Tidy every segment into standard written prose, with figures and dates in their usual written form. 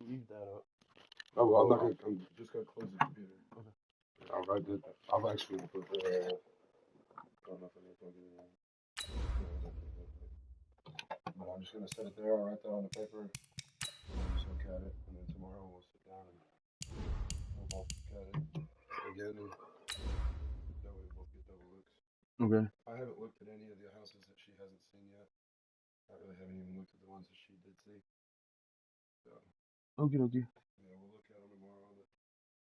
leave that up. Oh, well, I'm just gonna close the computer. Okay. I'll actually put the. I don't know if I'm gonna plug it in. But I'm just gonna set it there. I'll write that on the paper. Just look at it, and then tomorrow we'll sit down and we'll both look at it again, and that way we both get double looks. Okay. I haven't looked at any of the houses that she hasn't seen yet. I really haven't even looked at the ones that she did see. So. Okay. Yeah, we'll look at them tomorrow. But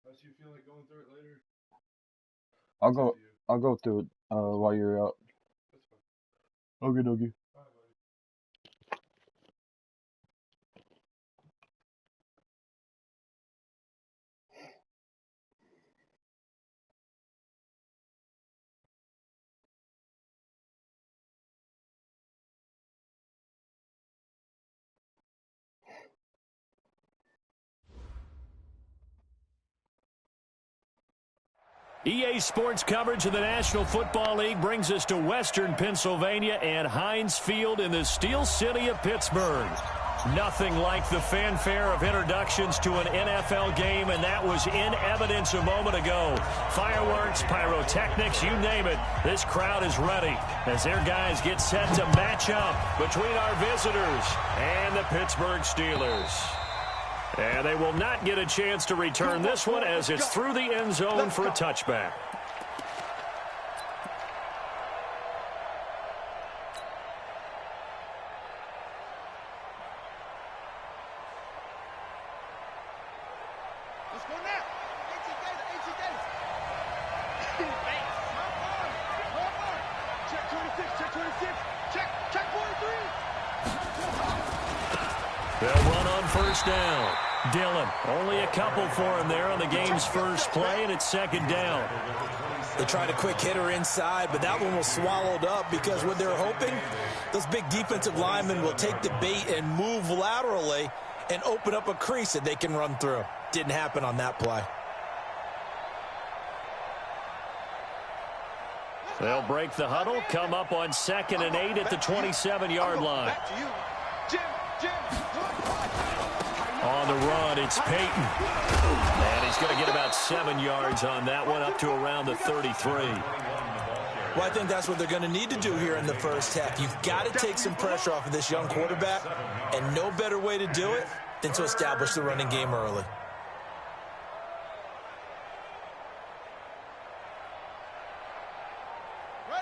how do you feel like going through it later? I'll go through it while you're out. That's fine. Okay. All right, buddy. EA Sports coverage of the National Football League brings us to Western Pennsylvania and Heinz Field in the Steel City of Pittsburgh. Nothing like the fanfare of introductions to an NFL game, and that was in evidence a moment ago. Fireworks, pyrotechnics, you name it. This crowd is ready as their guys get set to match up between our visitors and the Pittsburgh Steelers. And they will not get a chance to return this one as it's through the end zone for a touchback. Let's go now. Check 26, check 26. Check 43. They'll run on first down. Dillon, only a couple for him there on the game's first play, and it's second down. They tried a quick hitter inside, but that one was swallowed up because what they're hoping, those big defensive linemen will take the bait and move laterally and open up a crease that they can run through. Didn't happen on that play. They'll break the huddle, come up on 2nd and 8 at the 27-yard line. On the run, it's Peyton. And he's going to get about 7 yards on that one, up to around the 33. Well, I think that's what they're going to need to do here in the first half. You've got to take some pressure off of this young quarterback, and no better way to do it than to establish the running game early.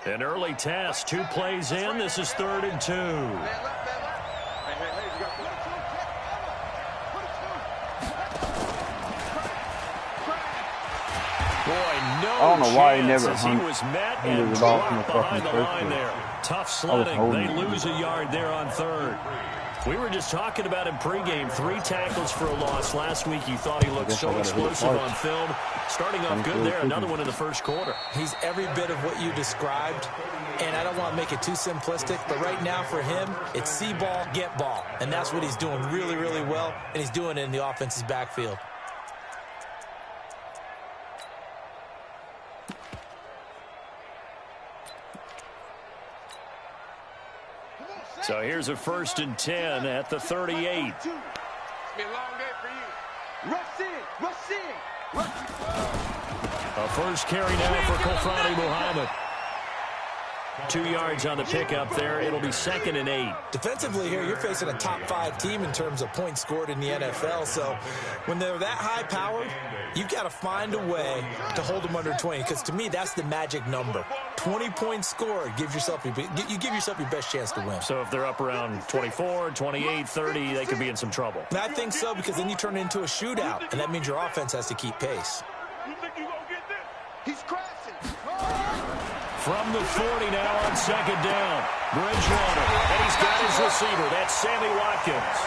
An early test, 2 plays in. This is 3rd and 2. Boy, no I don't know why he never he was met and it off in the dropped behind the fucking line first there. Tough sledding. They it. lose a yard there on 3rd. We were just talking about him pregame. 3 tackles for a loss. Last week you thought he looked so explosive on film. Starting off good there. Another one in the first quarter. He's every bit of what you described, and I don't want to make it too simplistic, but right now for him, it's see ball, get ball. And that's what he's doing really, really well, and he's doing it in the offense's backfield. So here's a 1st and 10 at the 38. It's be a long day for you. Rush in. A first carry now for Kofani Muhammad. 2 yards on the pickup there. It'll be 2nd and 8. Defensively here, you're facing a top 5 team in terms of points scored in the NFL. So when they're that high powered, you've got to find a way to hold them under 20. Because to me, that's the magic number. 20 points scored, you give yourself your best chance to win. So if they're up around 24, 28, 30, they could be in some trouble. And I think so, because then you turn it into a shootout, and that means your offense has to keep pace. You think you're going to get this? He's crashing. From the 40 now on 2nd down. Bridgewater, and he's got his receiver. That's Sammy Watkins.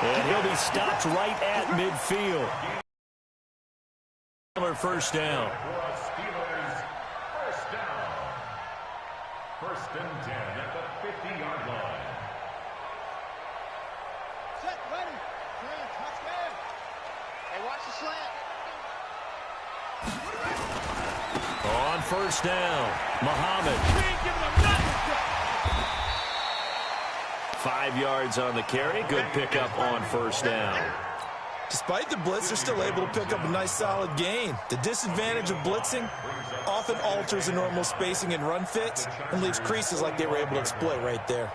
And he'll be stopped right at midfield. First down. First and 10 at the 50-yard line. Set, ready. Touchdown. Hey, watch the slant. On first down, Muhammad. 5 yards on the carry. Good pickup on first down. Despite the blitz, they're still able to pick up a nice solid gain. The disadvantage of blitzing often alters the normal spacing and run fits and leaves creases like they were able to exploit right there.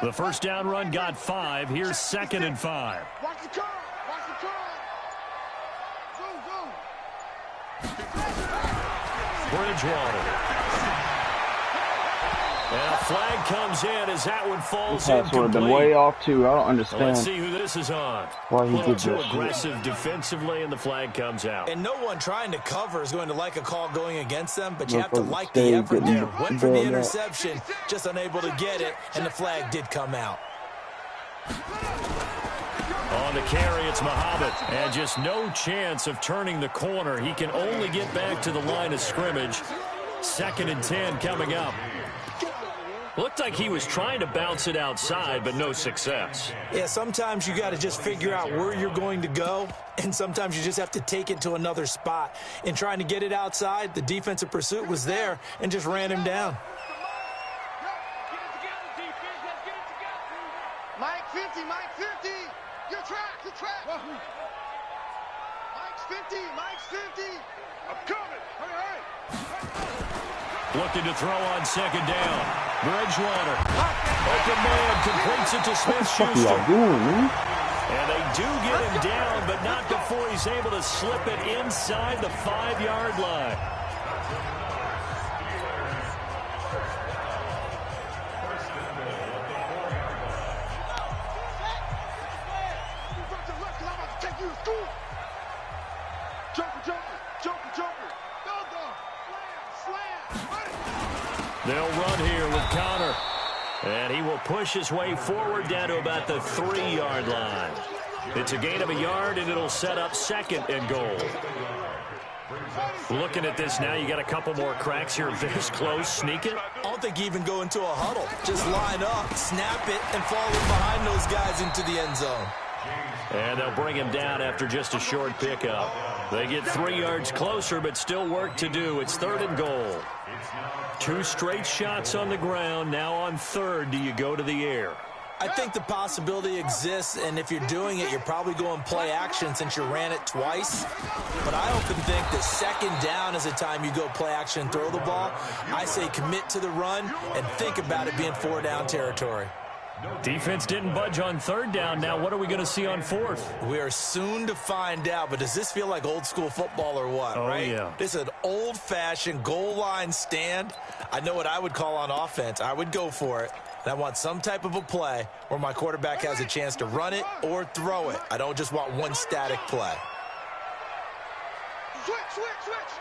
The first down run got 5. Here's 2nd and 5. Watch the curl. Watch the curl. Go, go. Bridgewater. And a flag comes in as that one falls This pass would have been incomplete. way off too. I don't Let's understand see who this is on. why he A little did too that shit. aggressive defensively, and the flag comes out. And no one trying to cover is going to like a call going against them, but you have to Motherfucker like the stayed effort getting there. Went for the bailed out. interception, just unable to get it, and the flag did come out. On the carry, it's Muhammad. And just no chance of turning the corner. He can only get back to the line of scrimmage. 2nd and 10 coming up. Looked like he was trying to bounce it outside, but no success. Yeah, sometimes you got to just figure out where you're going to go, and sometimes you just have to take it to another spot. In trying to get it outside, the defensive pursuit was there and just ran him down. Mike 50, Mike 50. Good track, good track. Mike's 50, Mike's 50. I'm coming. Hurry, hurry. Looking to throw on 2nd down. Bridgewater. Open man completes it to What y'all Smith-Schuster. doing, man? And they do get him down, but not before he's able to slip it inside the 5-yard line. They'll run here with Connor. And he will push his way forward down to about the 3-yard line. It's a gain of a yard, and it'll set up 2nd and goal. Looking at this now, you got a couple more cracks here. This close, sneak it. I don't think you even go into a huddle. Just line up, snap it, and fall in behind those guys into the end zone. And they'll bring him down after just a short pickup. They get 3 yards closer, but still work to do. It's 3rd and goal. 2 straight shots on the ground. Now on 3rd, do you go to the air? I think the possibility exists, and if you're doing it, you're probably going play action since you ran it twice. But I often think that 2nd down is the time you go play action and throw the ball. I say commit to the run and think about it being 4-down territory. Defense didn't budge on 3rd down. Now what are we going to see on 4th? We are soon to find out, but does this feel like old school football or what, Oh, right? yeah. This is an old-fashioned goal line stand. I know what I would call on offense. I would go for it. And I want some type of a play where my quarterback has a chance to run it or throw it. I don't just want one static play. Switch, switch, switch.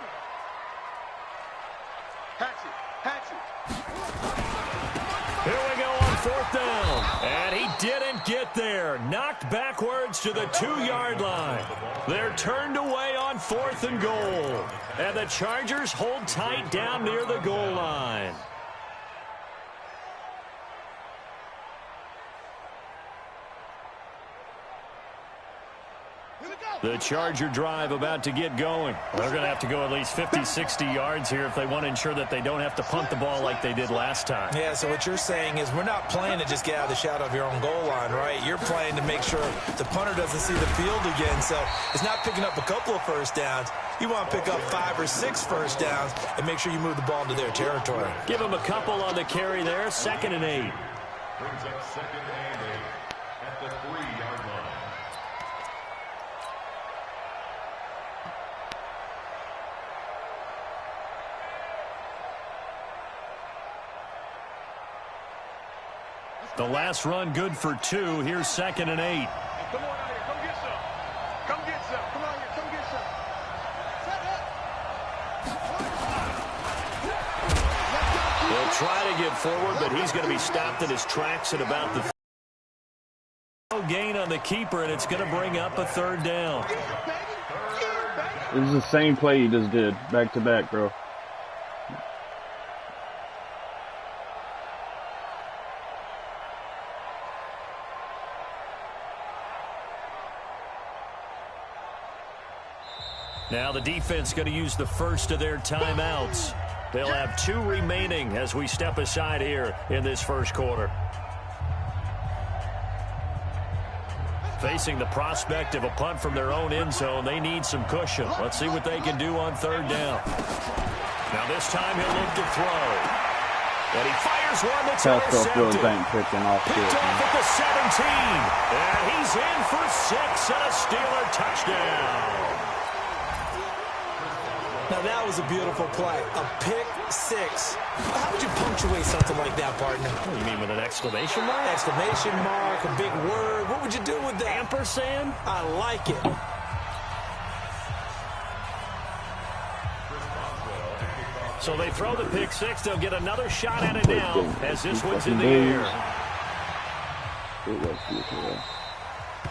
Hatchet, hatchet. Here we go on 4th down. And he didn't get there. Knocked backwards to the 2-yard line. They're turned away on 4th and goal. And the Chargers hold tight down near the goal line. The Charger drive about to get going. They're going to have to go at least 50, 60 yards here if they want to ensure that they don't have to punt the ball like they did last time. Yeah, so what you're saying is we're not playing to just get out of the shadow of your own goal line, right? You're playing to make sure the punter doesn't see the field again. So it's not picking up a couple of first downs. You want to pick up 5 or 6 first downs and make sure you move the ball into their territory. Give them a couple on the carry there. 2nd and 8. Brings up 2nd and 8 at the 3-yard line. The last run good for 2. Here's 2nd and 8. Come on out here, come get some. Come get some. Come on here, come get some. Set up. He'll try to get forward, but he's going to be stopped in his tracks at about the gain on the keeper, and it's going to bring up a 3rd down. This is the same play he just did, back to back, bro. Now the defense going to use the first of their timeouts. They'll have 2 remaining as we step aside here in this first quarter. Facing the prospect of a punt from their own end zone, they need some cushion. Let's see what they can do on 3rd down. Now this time he'll look to throw. And he fires one that's intercepted. Picked off at the 17. And he's in for 6 and a Steeler touchdown. Now, that was a beautiful play. A pick 6. How would you punctuate something like that, partner? Oh, you mean with an exclamation mark? Exclamation mark, a big word. What would you do with that? Ampersand? I like it. So they throw the pick 6. They'll get another shot at it now as this one's in the air.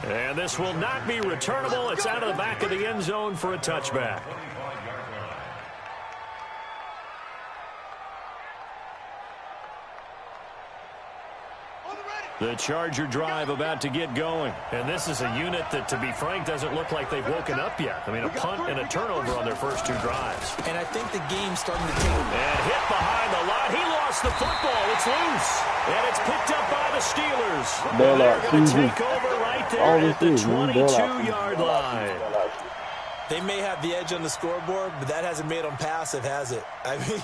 And this will not be returnable. It's out of the back of the end zone for a touchback. The Charger drive about to get going. And this is a unit that, to be frank, doesn't look like they've woken up yet. I mean, a punt and a turnover on their first 2 drives. And I think the game's starting to take... And hit behind the line. He lost the football. It's loose. And it's picked up by the Steelers. They're going to take over right there at the 22-yard line. They may have the edge on the scoreboard, but that hasn't made them passive, has it? I mean,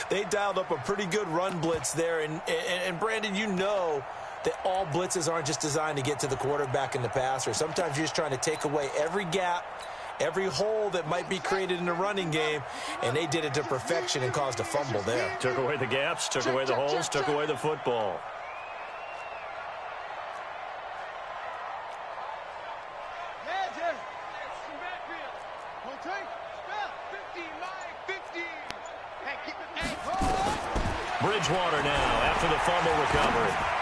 they dialed up a pretty good run blitz there. And Brandon, you know that all blitzes aren't just designed to get to the quarterback and the passer. Sometimes you're just trying to take away every gap, every hole that might be created in the running game, and they did it to perfection and caused a fumble there. Took away the gaps, took away the holes, took away the football. Bridgewater now after the fumble recovery.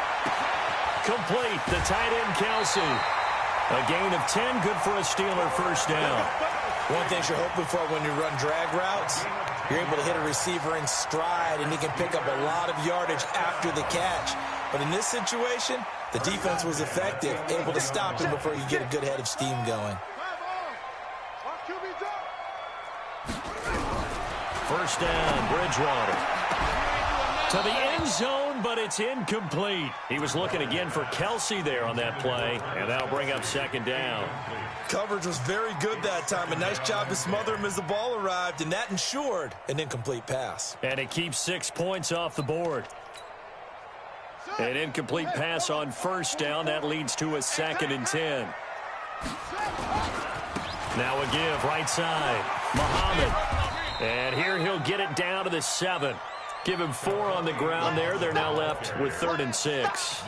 Complete, the tight end Kelsey. A gain of 10, good for a Steeler first down. One thing you're hoping for when you run drag routes, you're able to hit a receiver in stride, and he can pick up a lot of yardage after the catch. But in this situation, the defense was effective, able to stop him before you get a good head of steam going. First down, Bridgewater. To the end zone, but it's incomplete. He was looking again for Kelsey there on that play, and that'll bring up 2nd down. Coverage was very good that time. A nice job to smother him as the ball arrived, and that ensured an incomplete pass. And it keeps 6 points off the board. An incomplete pass on first down. That leads to a 2nd and 10. Now a give right side. Muhammad. And here he'll get it down to the 7. Give him 4 on the ground there. They're now left with 3rd and 6.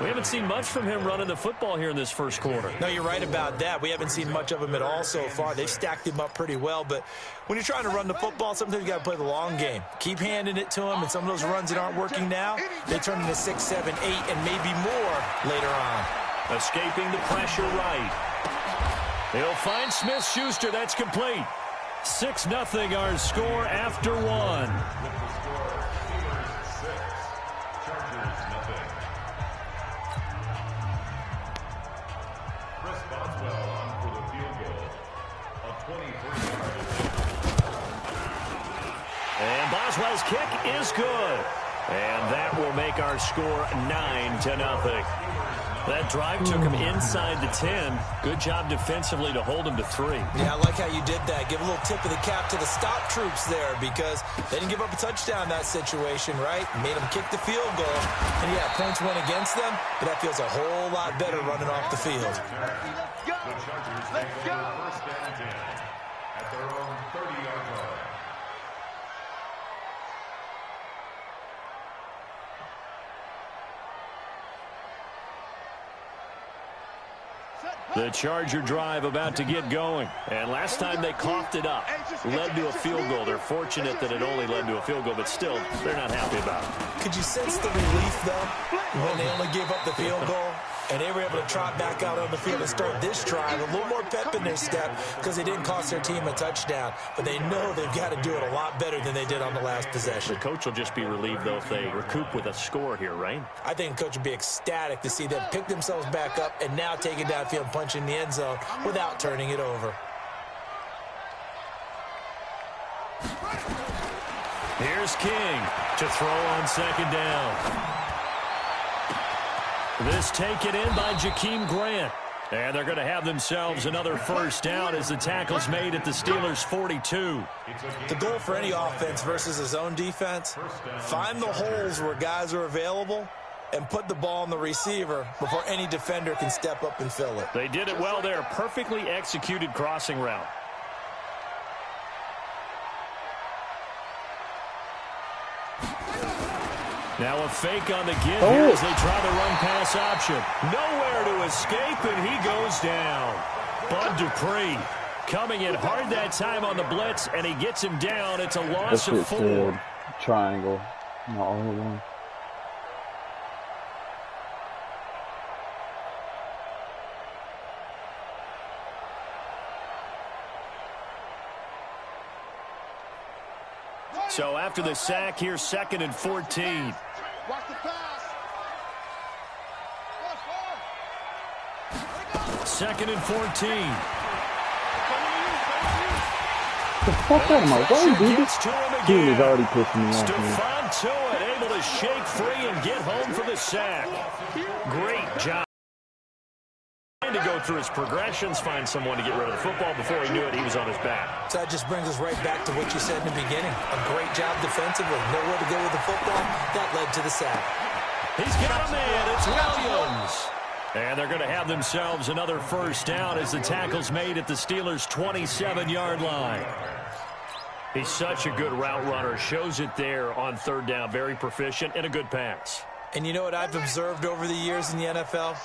We haven't seen much from him running the football here in this first quarter. No, you're right about that. We haven't seen much of him at all so far. They've stacked him up pretty well, but when you're trying to run the football, sometimes you got to play the long game. Keep handing it to him, and some of those runs that aren't working now, they turn into 6, 7, 8, and maybe more later on. Escaping the pressure right. He'll find Smith-Schuster. That's complete. 6-0 our score after 1. And Boswell's kick is good. And that will make our score 9-0. That drive took him inside the 10. Good job defensively to hold him to 3. Yeah, I like how you did that. Give a little tip of the cap to the stop troops there, because they didn't give up a touchdown in that situation, right? Made them kick the field goal. And yeah, points went against them, but that feels a whole lot better running off the field. Let's go! First down and 10 at their own 30-yard line. The Charger drive about to get going. And last time they coughed it up, led to a field goal. They're fortunate that it only led to a field goal, but still, they're not happy about it. Could you sense the relief, though, when they only gave up the field goal? And they were able to trot back out on the field and start this drive. A little more pep in their step because they didn't cost their team a touchdown. But they know they've got to do it a lot better than they did on the last possession. The coach will just be relieved, though, if they recoup with a score here, right? I think the coach would be ecstatic to see them pick themselves back up and now take it downfield and punch in the end zone without turning it over. Here's King to throw on second down. This taken in by Jakeem Grant. And they're going to have themselves another first down as the tackle's made at the Steelers' 42. The goal for any offense versus his own defense, find the holes where guys are available and put the ball on the receiver before any defender can step up and fill it. They did it well there. Perfectly executed crossing route. Now a fake on the give here as they try the run-pass option. Nowhere to escape, and he goes down. Bud Dupree coming in hard that time on the blitz, and he gets him down. It's a loss of 4. Triangle, not all one. So after the sack, here's 2nd and 14. Watch the pass. 2nd and 14. The fuck out of my way, dude. Gets to him Dude is again. already pushing me off. Stephon Tuitt able to shake free and get home for the sack. Great job. To go through his progressions, find someone to get rid of the football. Before he knew it, he was on his back. So that just brings us right back to what you said in the beginning. A great job defensively. Nowhere to go with the football. That led to the sack. He's got a man. It's Williams. And they're going to have themselves another first down as the tackle's made at the Steelers' 27-yard line. He's such a good route runner. Shows it there on 3rd down. Very proficient and a good pass. And you know what I've observed over the years in the NFL?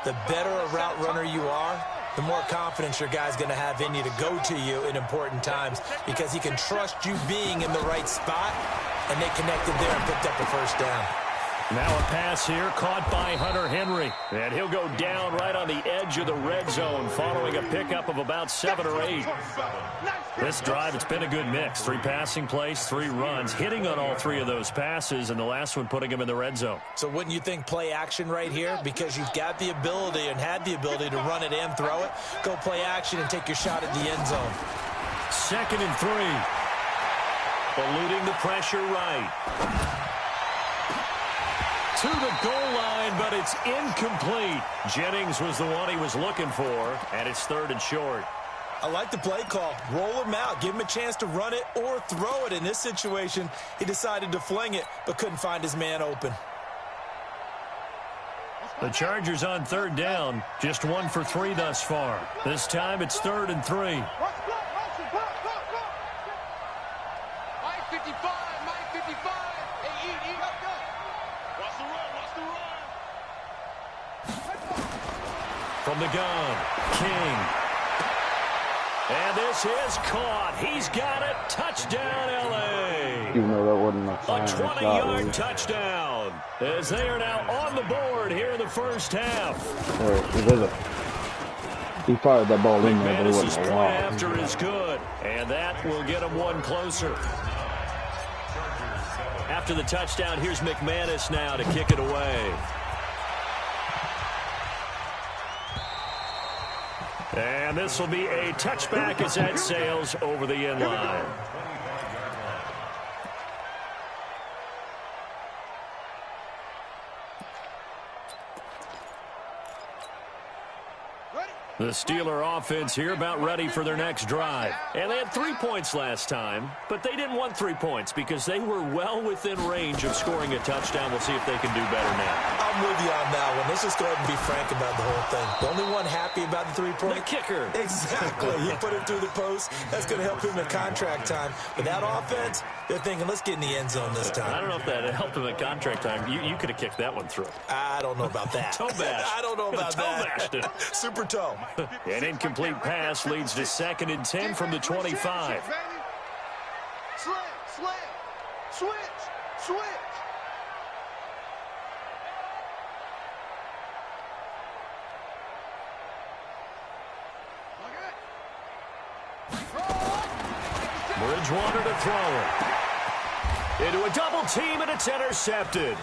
The better a route runner you are, the more confidence your guy's going to have in you to go to you in important times because he can trust you being in the right spot, and they connected there and picked up the first down. Now a pass here caught by Hunter Henry. And he'll go down right on the edge of the red zone following a pickup of about 7 or 8. This drive, it's been a good mix. 3 passing plays, 3 runs, hitting on all 3 of those passes, and the last one putting him in the red zone. So wouldn't you think play action right here? Because you've got the ability and had the ability to run it and throw it. Go play action and take your shot at the end zone. 2nd and 3. Eluding the pressure right. To the goal line, but it's incomplete. Jennings was the one he was looking for, and it's 3rd and short. I like the play call. Roll him out. Give him a chance to run it or throw it. In this situation, he decided to fling it, but couldn't find his man open. The Chargers on 3rd down, just 1 for 3 thus far. This time it's 3rd and 3. Mike 55, Mike 55. Hey, eat. Watch the run, watch the run. From the gun, King. And this is caught. He's got it. Touchdown, L.A. Even though that wasn't a A 20-yard touchdown as they are now on the board here in the first half. He fired that ball in there, but it McManus's wasn't a point lot. after is good, and that will get him 1 closer. After the touchdown, here's McManus now to kick it away. And this will be a touchback as that sails over the end line. The Steeler offense here about ready for their next drive. And they had 3 points last time, but they didn't want 3 points because they were well within range of scoring a touchdown. We'll see if they can do better now. I'm with you on that one. Let's just go ahead and be frank about the whole thing. The only one happy about the 3-point? The kicker. Exactly. He put it through the post. That's going to help him in contract time. But that offense, they're thinking, let's get in the end zone this time. I don't know if that helped him at contract time. You could have kicked that one through. I don't know about that. Toe bash. I don't know about that. Toe bashed it. Super toe. An incomplete pass leads to 2nd and 10 from the 25. Slam, switch. Bridgewater to throw it. Into a double team, and it's intercepted.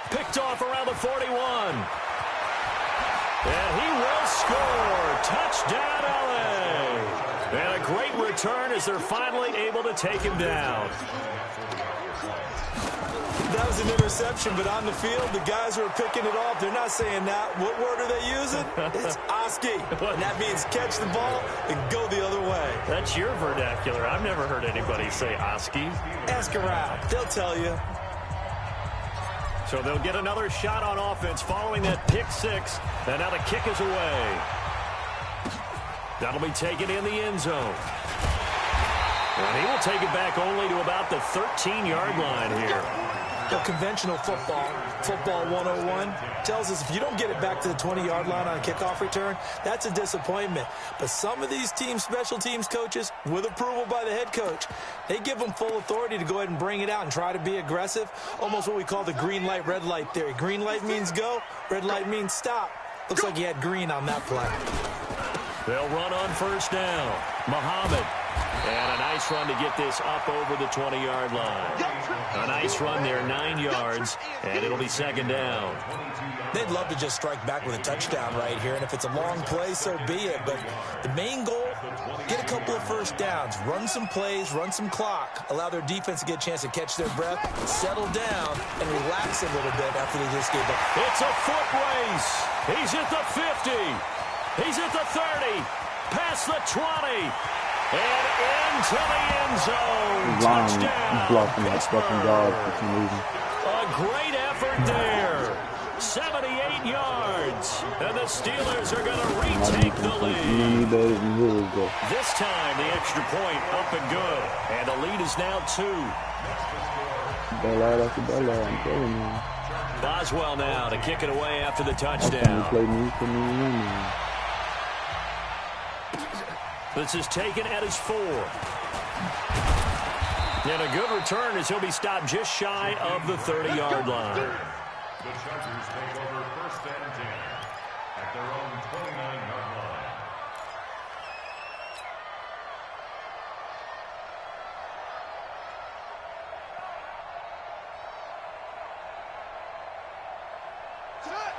Picked off around the 41. And he will score. Touchdown, L.A. And a great return as they're finally able to take him down. That was an interception, but on the field, the guys who are picking it off, they're not saying that. What word are they using? It's Oski. And that means catch the ball and go the other way. That's your vernacular. I've never heard anybody say Oski. Ask around. They'll tell you. So they'll get another shot on offense following that pick six. And now the kick is away. That'll be taken in the end zone. And he will take it back only to about the 13-yard line here. The conventional football 101, tells us if you don't get it back to the 20-yard line on a kickoff return, that's a disappointment. But some of these special teams coaches, with approval by the head coach, they give them full authority to go ahead and bring it out and try to be aggressive, almost what we call the green light, red light theory. Green light means go, red light means stop. Looks like he had green on that play. They'll run on first down. Muhammad. And a nice run to get this up over the 20-yard line. A nice run there, 9 yards, and it'll be second down. They'd love to just strike back with a touchdown right here, and if it's a long play, so be it. But the main goal, get a couple of first downs, run some plays, run some clock, allow their defense to get a chance to catch their breath, settle down, and relax a little bit after they just gave up. It's a foot race. He's at the 50. He's at the 30. Past the 20. And into the end zone. Touchdown. Blocking that fucking dog for some reason. A great effort there. 78 yards. And the Steelers are going to retake the lead. This time, the extra point up and good. And the lead is now 2. I'm telling you. Boswell now to kick it away after the touchdown. This is taken at his 4. And a good return as he'll be stopped just shy of the 30-yard line. The Chargers take over first and 10 at their own 29-yard line.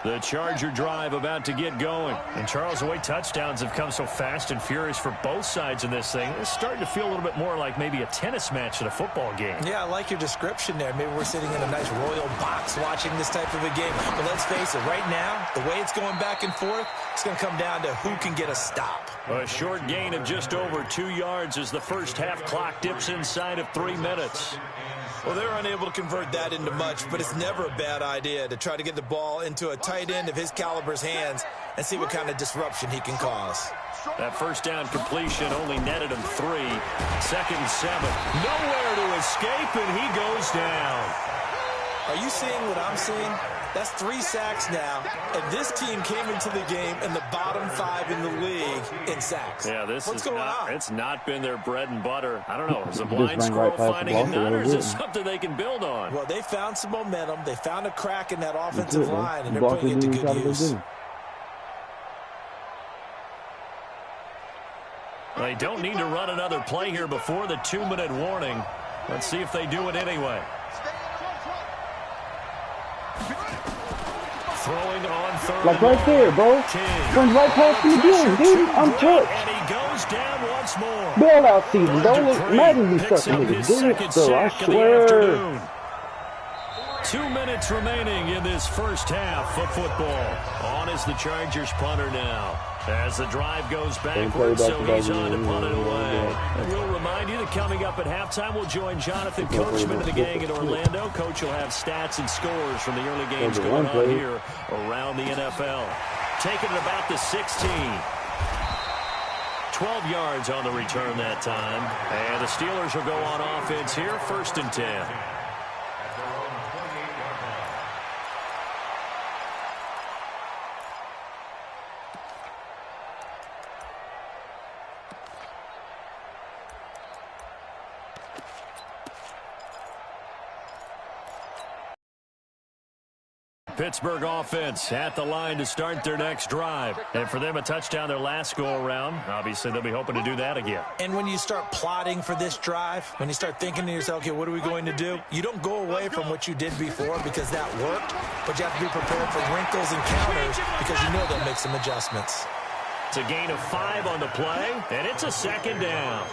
The Charger drive about to get going. And Charles, the way touchdowns have come so fast and furious for both sides in this thing, it's starting to feel a little bit more like maybe a tennis match in a football game. Yeah, I like your description there. Maybe we're sitting in a nice royal box watching this type of a game. But let's face it, right now, the way it's going back and forth, it's going to come down to who can get a stop. A short gain of just over 2 yards as the first half clock dips inside of 3 minutes. Well, they're unable to convert that into much, but it's never a bad idea to try to get the ball into a tight end of his caliber's hands and see what kind of disruption he can cause. That first down completion only netted him 3. Second and 7. Nowhere to escape, and he goes down. Are you seeing what I'm seeing? That's 3 sacks now, and this team came into the game in the bottom 5 in the league in sacks. Yeah, What's going on? It's not been their bread and butter. I don't know. Is a blind squirrel finding a nut, or is it something they can build on? Well, they found some momentum. They found a crack in that offensive line, and they're putting it to good use. They don't need to run another play here before the 2-minute warning. Let's see if they do it anyway. Throwing on third. Like right there, bro. Runs right past him again, dude. I'm touched. And he goes down once more. Bailout season. Don't let Madden be sucking niggas. Do it, so I swear. 2 minutes remaining in this first half of football. On is the Chargers punter now. As the drive goes backwards, so he's on to punt it away. And we'll remind you that coming up at halftime, we'll join Jonathan Coachman and the gang in Orlando. Coach will have stats and scores from the early games going on here around the NFL. Taking it about the 16. 12 yards on the return that time. And the Steelers will go on offense here, first and 10. Pittsburgh offense at the line to start their next drive. And for them, a touchdown their last go-around. Obviously, they'll be hoping to do that again. And when you start plotting for this drive, when you start thinking to yourself, okay, what are we going to do? You don't go away from what you did before because that worked, but you have to be prepared for wrinkles and counters because you know they'll make some adjustments. It's a gain of 5 on the play, and it's a second down.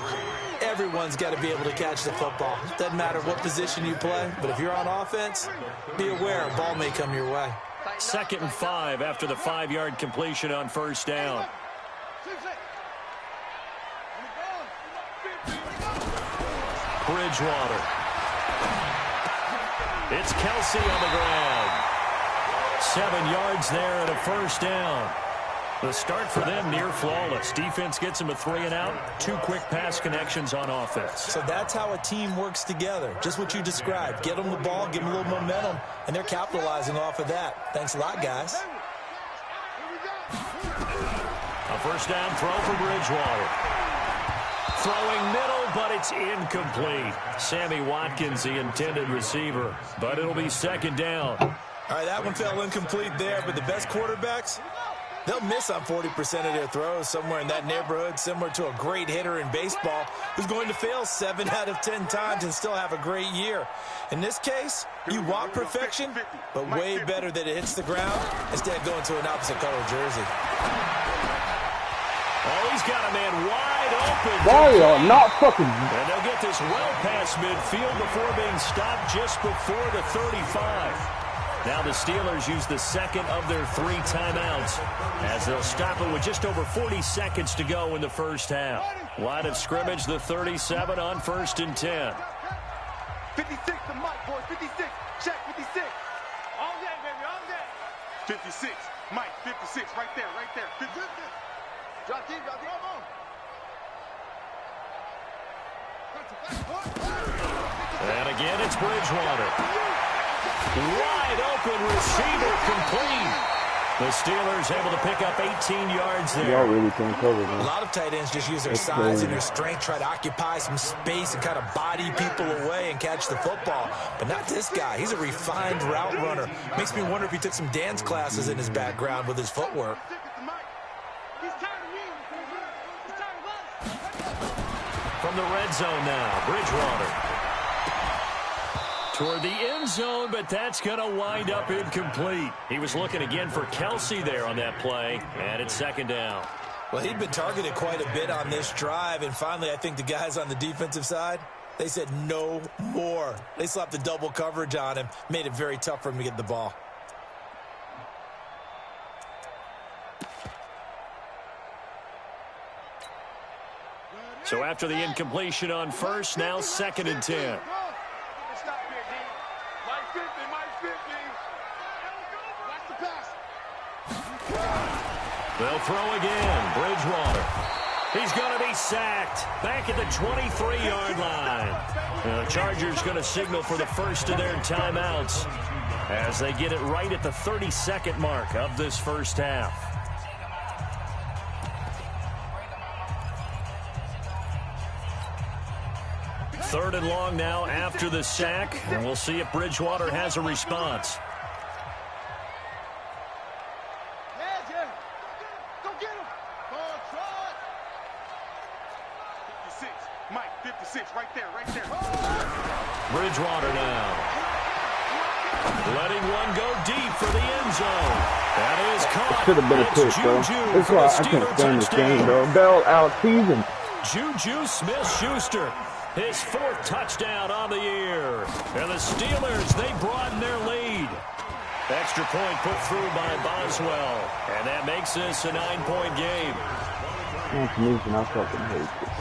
Everyone's got to be able to catch the football. Doesn't matter what position you play, but if you're on offense, be aware a ball may come your way. 2nd and 5 after the 5-yard completion on first down. Bridgewater. It's Kelsey on the ground. 7 yards there and a first down. The start for them near flawless. Defense gets them a 3-and-out. 2 quick pass connections on offense. So that's how a team works together. Just what you described. Get them the ball, give them a little momentum, and they're capitalizing off of that. Thanks a lot, guys. A first down throw for Bridgewater. Throwing middle, but it's incomplete. Sammy Watkins, the intended receiver, but it'll be second down. All right, that one fell incomplete there, but the best quarterbacks, they'll miss on 40% of their throws, somewhere in that neighborhood, similar to a great hitter in baseball who's going to fail 7 out of 10 times and still have a great year. In this case, you want perfection, but way better that it hits the ground instead of going to an opposite color jersey. Oh, he's got a man wide open. They are not fucking... And they'll get this well past midfield before being stopped just before the 35. Now the Steelers use the second of their 3 timeouts as they'll stop it with just over 40 seconds to go in the first half. Line of scrimmage, the 37 on 1st and 10. 56 to Mike, boys. 56. Check 56. All day, baby. All day. 56. Mike, 56. Right there. Right there. 56. Drop deep. Drop deep. And again, it's Bridgewater. Wide open receiver complete. The Steelers able to pick up 18 yards there. Y'all really can't cover that. A lot of tight ends just use their size and their strength, try to occupy some space and kind of body people away and catch the football. But not this guy. He's a refined route runner. Makes me wonder if he took some dance classes in his background with his footwork. From the red zone now, Bridgewater. Toward the end zone, but that's going to wind up incomplete. He was looking again for Kelsey there on that play, and it's second down. Well, he'd been targeted quite a bit on this drive, and finally I think the guys on the defensive side, they said no more. They slapped the double coverage on him, made it very tough for him to get the ball. So after the incompletion on first, now 2nd and 10. They'll throw again. Bridgewater. He's going to be sacked. Back at the 23-yard line. The Chargers going to signal for the first of their timeouts as they get it right at the 32nd mark of this first half. Third and long now after the sack, and we'll see if Bridgewater has a response. Bridgewater now. Letting one go deep for the end zone. That is caught. Should have been a pick, bro. That's why I can't stand this game, bro. Bell out season. Juju Smith-Schuster, his 4th touchdown on the year. And the Steelers, they broaden their lead. Extra point put through by Boswell. And that makes this a 9-point game. I fucking hate this.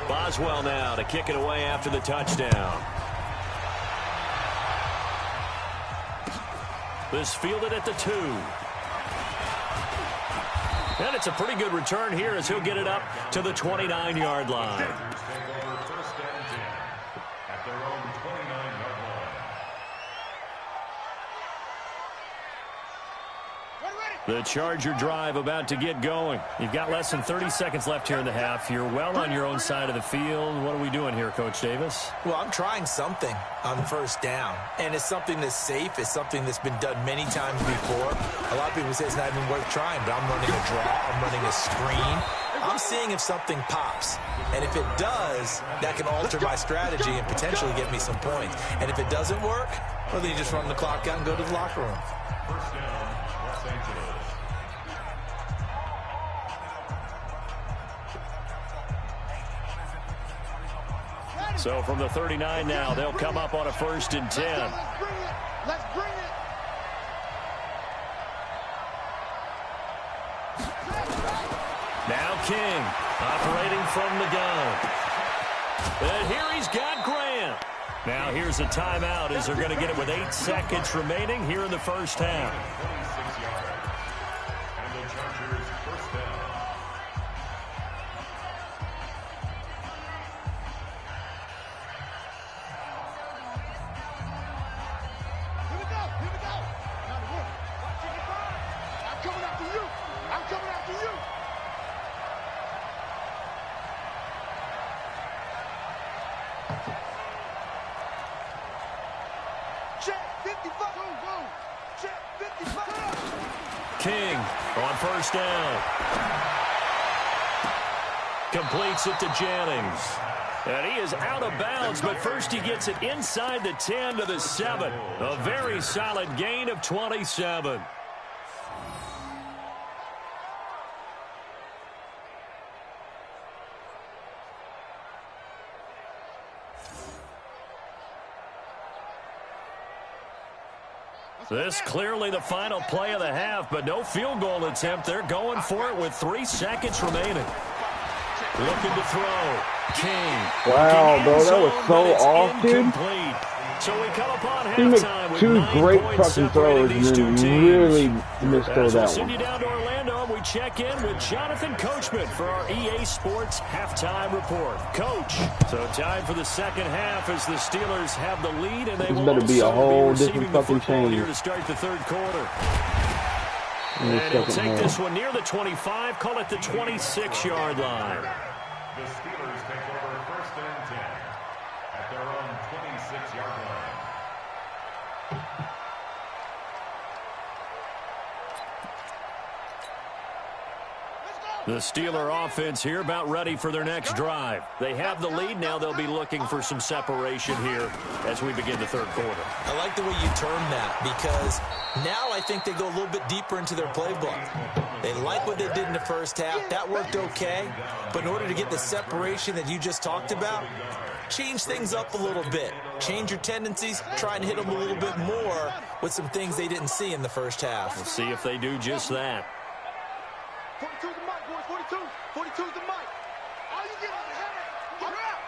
Boswell now to kick it away after the touchdown. This fielded at the 2. And it's a pretty good return here as he'll get it up to the 29-yard line. The Charger drive about to get going. You've got less than 30 seconds left here in the half. You're well on your own side of the field. What are we doing here, Coach Davis? Well, I'm trying something on first down, and it's something that's safe. It's something that's been done many times before. A lot of people say it's not even worth trying, but I'm running a draw. I'm running a screen. I'm seeing if something pops, and if it does, that can alter my strategy and potentially get me some points. And if it doesn't work, well, then you just run the clock out and go to the locker room. First down, Los Angeles. So from the 39 now, they'll come up on a 1st and 10. Let's bring it. Now King operating from the gun. And here he's got Grant. Now here's a timeout as they're going to get it with 8 seconds remaining here in the first half. 26 yards. And the Chargers first down. Here we go. Here we go. Now the rookie. I'm coming after you. I'm coming after you. Check 55. Go. Check 55. King on 1st down. Completes it to Jennings. And he is out of bounds, but first he gets it inside the 10 to the 7. A very solid gain of 27. This clearly the final play of the half, but no field goal attempt. They're going for it with 3 seconds remaining. Looking to throw. King. Wow, bro, that was so off, dude. So we come upon He made halftime with 2 9 great points fucking separating throws and these 2 then teams. really missed As we'll that send one. you down to Orlando, we check in with Jonathan Coachman for our EA Sports Halftime Report. Coach, so time for the second half as the Steelers have the lead, and they This will better be a also whole receiving different the fucking football change. here to start the third quarter. In the And he'll second take half. this one near the 25, call it the 26-yard line. The Steelers take over 1st and 10 at their own 26-yard line. The Steeler offense here about ready for their next drive. They have the lead. Now they'll be looking for some separation here as we begin the third quarter. I like the way you term that because now I think they go a little bit deeper into their playbook. They like what they did in the first half. That worked okay. But in order to get the separation that you just talked about, change things up a little bit. Change your tendencies. Try and hit them a little bit more with some things they didn't see in the first half. We'll see if they do just that. 42 the mic, boys. 42. 42's the mic. All you get is a headache. Hurry up.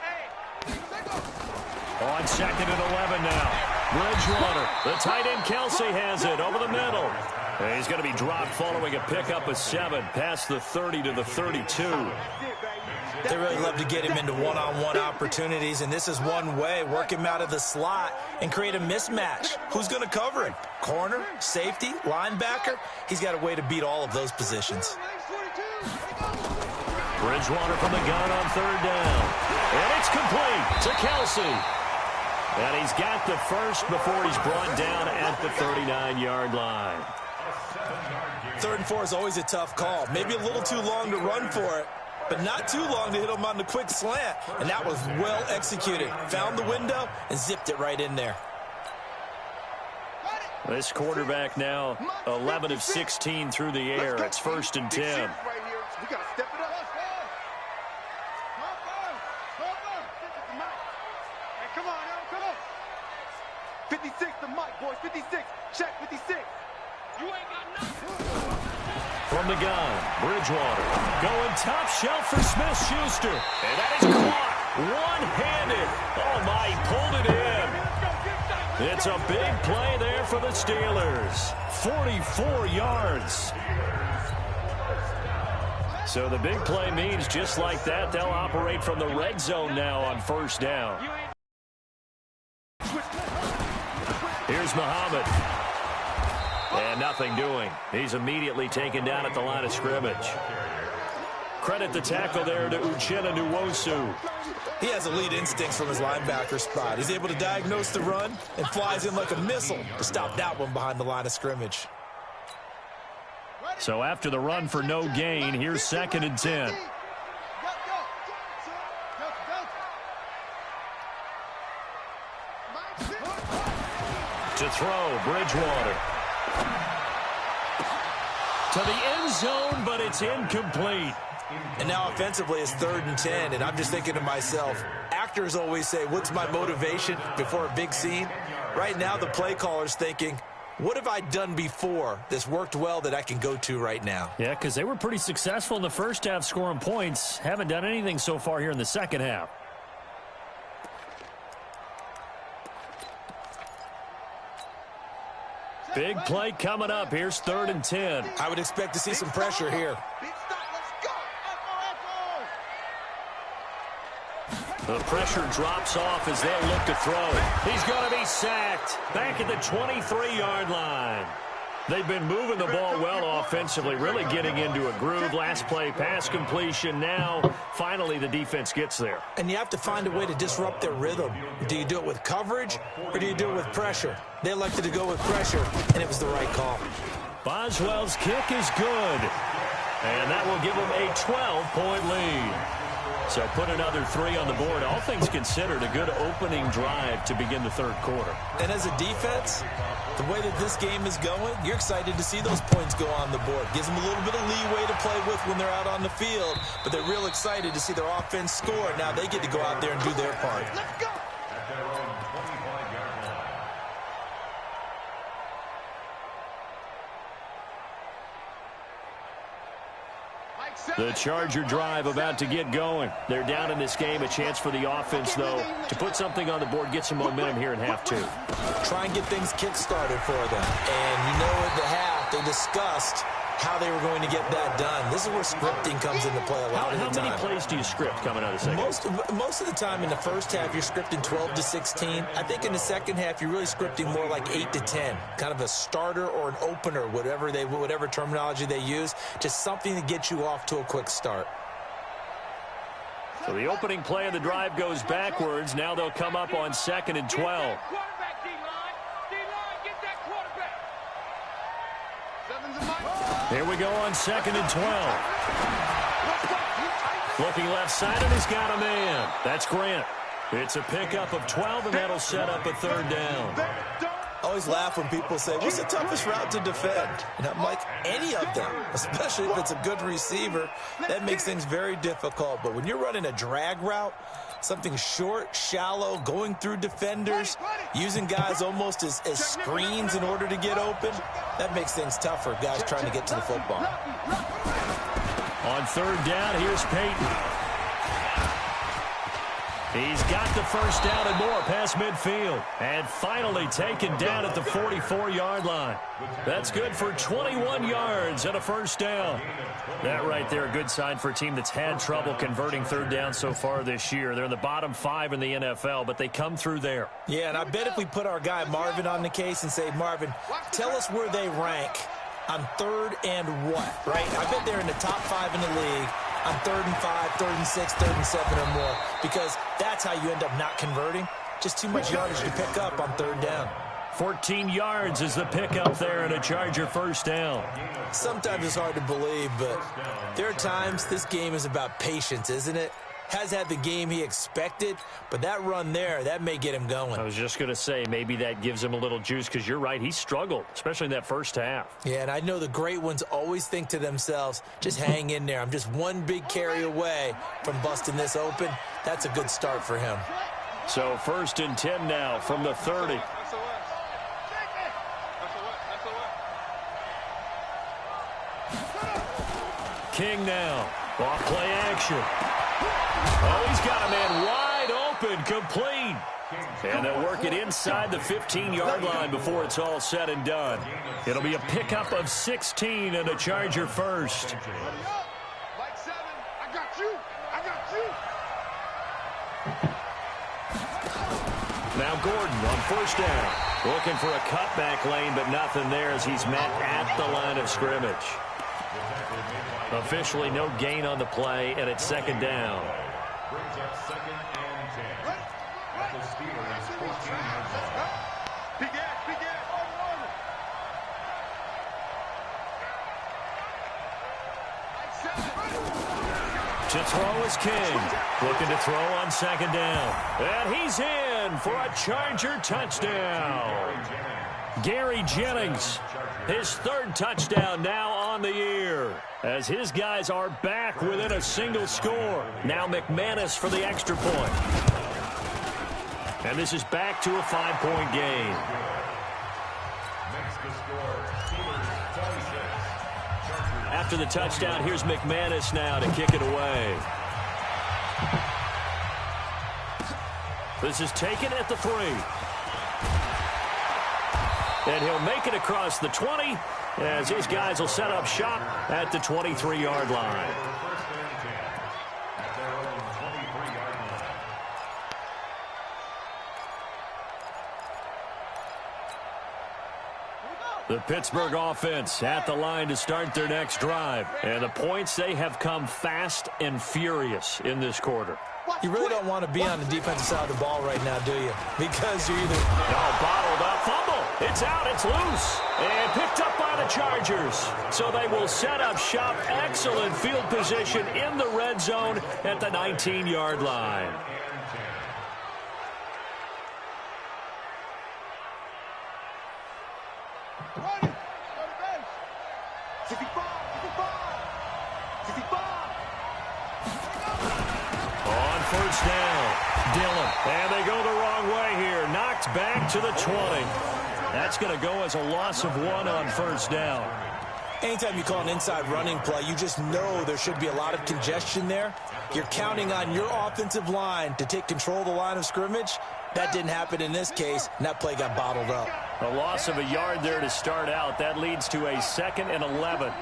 Hey, let go. On 2nd and 11 now. Bridgewater. The tight end Kelsey has it over the middle. And he's going to be dropped following a pickup of 7 past the 30 to the 32. They really love to get him into one-on-one opportunities, and this is one way. Work him out of the slot and create a mismatch. Who's going to cover him? Corner, safety, linebacker? He's got a way to beat all of those positions. Bridgewater from the gun on 3rd down. And it's complete to Kelsey. And he's got the first before he's brought down at the 39-yard line. 3rd and 4 is always a tough call. Maybe a little too long to run for it, but not too long to hit him on the quick slant. And that was well executed. Found the window and zipped it right in there. This quarterback now 11 of 16 through the air. It's 1st and 10. Right here. We got to step it up. Hey, come on, now, come on. 56 the mic, boys. 56. Check 56. You ain't got nothing. From the gun, Bridgewater going top shelf for Smith-Schuster. And that is caught one-handed. Oh, my, he pulled it in. It's a big play there for the Steelers. 44 yards. So the big play means just like that, they'll operate from the red zone now on 1st down. Here's Muhammad. And nothing doing. He's immediately taken down at the line of scrimmage. Credit the tackle there to Uchenna Nwosu. He has elite instincts from his linebacker spot. He's able to diagnose the run and flies in like a missile to stop that one behind the line of scrimmage. So after the run for no gain, here's 2nd and 10. To throw, Bridgewater. To the end zone, but it's incomplete. And now offensively it's 3rd and 10, and I'm just thinking to myself, actors always say, what's my motivation before a big scene? Right now the play caller's thinking, what have I done before that's worked well that I can go to right now? Yeah, because they were pretty successful in the first half scoring points. Haven't done anything so far here in the second half. Big play coming up. Here's 3rd and 10. I would expect to see some pressure here. The pressure drops off as they'll look to throw. He's going to be sacked back at the 23-yard line. They've been moving the ball well offensively, really getting into a groove. Last play, pass completion. Now, finally, the defense gets there. And you have to find a way to disrupt their rhythm. Do you do it with coverage, or do you do it with pressure? They elected to go with pressure, and it was the right call. Boswell's kick is good. And that will give them a 12-point lead. So put another 3 on the board. All things considered, a good opening drive to begin the 3rd quarter. And as a defense, the way that this game is going, you're excited to see those points go on the board. Gives them a little bit of leeway to play with when they're out on the field, but they're real excited to see their offense score. Now they get to go out there and do their part. At their own 25-yard line. The Charger drive about to get going. They're down in this game. A chance for the offense, though, to put something on the board, get some momentum here in half 2. Try and get things kick-started for them. And you know at the half, they discussed how they were going to get that done. This is where scripting comes into play a lot of the time. How many plays do you script coming out of the second? Most of the time in the first half, you're scripting 12 to 16. I think in the second half, you're really scripting more like 8 to 10. Kind of a starter or an opener, whatever terminology they use. Just something to get you off to a quick start. So the opening play of the drive goes backwards. Now they'll come up on 2nd and 12. Here we go on 2nd and 12. Looking left side, and he's got a man. That's Grant. It's a pickup of 12, and that'll set up a 3rd down. I always laugh when people say, what's the toughest route to defend? And I'm like, any of them, especially if it's a good receiver. That makes things very difficult. But when you're running a drag route, something short, shallow, going through defenders, using guys almost as screens in order to get open, that makes things tougher, guys trying to get to the football. On 3rd down, here's Peyton. He's got the first down and more past midfield. And finally taken down at the 44-yard line. That's good for 21 yards and a first down. That right there, a good sign for a team that's had trouble converting 3rd down so far this year. They're in the bottom 5 in the NFL, but they come through there. Yeah, and I bet if we put our guy Marvin on the case and say, Marvin, tell us where they rank on 3rd and what, right? I bet they're in the top 5 in the league on 3rd and 5, 3rd and 6, 3rd and 7 or more, because that's how you end up not converting. Just too much yardage to pick up on 3rd down. 14 yards is the pickup there and a Charger first down. Sometimes it's hard to believe, but there are times this game is about patience, isn't it? Has had the game he expected, but that run there, that may get him going. I was just going to say, maybe that gives him a little juice, because you're right, he struggled, especially in that first half. Yeah, and I know the great ones always think to themselves, just hang in there. I'm just one big carry away from busting this open. That's a good start for him. So 1st and 10 now from the 30. King now. Off play action. Oh, he's got a man wide open, complete. And they'll work it inside the 15-yard line before it's all said and done. It'll be a pickup of 16 and a Charger first. Now Gordon on 1st down. Looking for a cutback lane, but nothing there as he's met at the line of scrimmage. Officially no gain on the play, and it's 2nd down. Brings up 2nd and 10. At the Steelers' 14-yard line. To throw is King. Looking to throw on 2nd down. And he's in for a Charger touchdown. Gary Jennings, his third touchdown now on the year, as his guys are back within a single score. Now McManus for the extra point. And this is back to a 5-point game. After the touchdown, here's McManus now to kick it away. This is taken at the 3. And he'll make it across the 20 as these guys will set up shop at the 23-yard line. The Pittsburgh offense at the line to start their next drive. And the points, they have come fast and furious in this quarter. You really don't want to be on the defensive side of the ball right now, do you? Because you're either... bottled up. Fumble. It's out. It's loose. And picked up by the Chargers. So they will set up shop. Excellent field position in the red zone at the 19-yard line. On first down, Dillon. And they go the wrong way here. Knocked back to the 20. That's going to go as a loss of 1 on first down. Anytime you call an inside running play, you just know there should be a lot of congestion there. You're counting on your offensive line to take control of the line of scrimmage. That didn't happen in this case, and that play got bottled up. A loss of a yard there to start out. That leads to a 2nd and 11.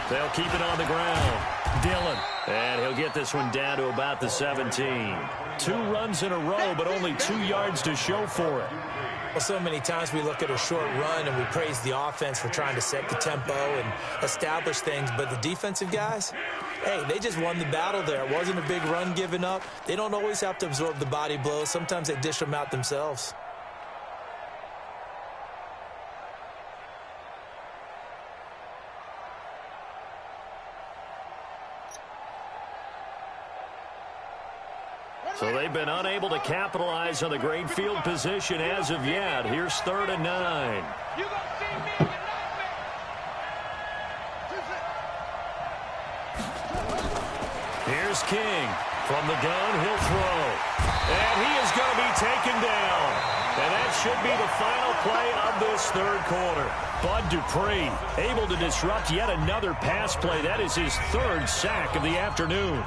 They'll keep it on the ground. Dillon. And he'll get this one down to about the 17. 2 runs in a row, but only 2 yards to show for it. Well, so many times we look at a short run and we praise the offense for trying to set the tempo and establish things, but the defensive guys, hey, they just won the battle there. It wasn't a big run given up. They don't always have to absorb the body blows. Sometimes they dish them out themselves. So they've been unable to capitalize on the great field position as of yet. Here's 3rd and 9. Here's King. From the gun, he'll throw. And he is going to be taken down. And that should be the final play of this 3rd quarter. Bud Dupree able to disrupt yet another pass play. That is his 3rd sack of the afternoon.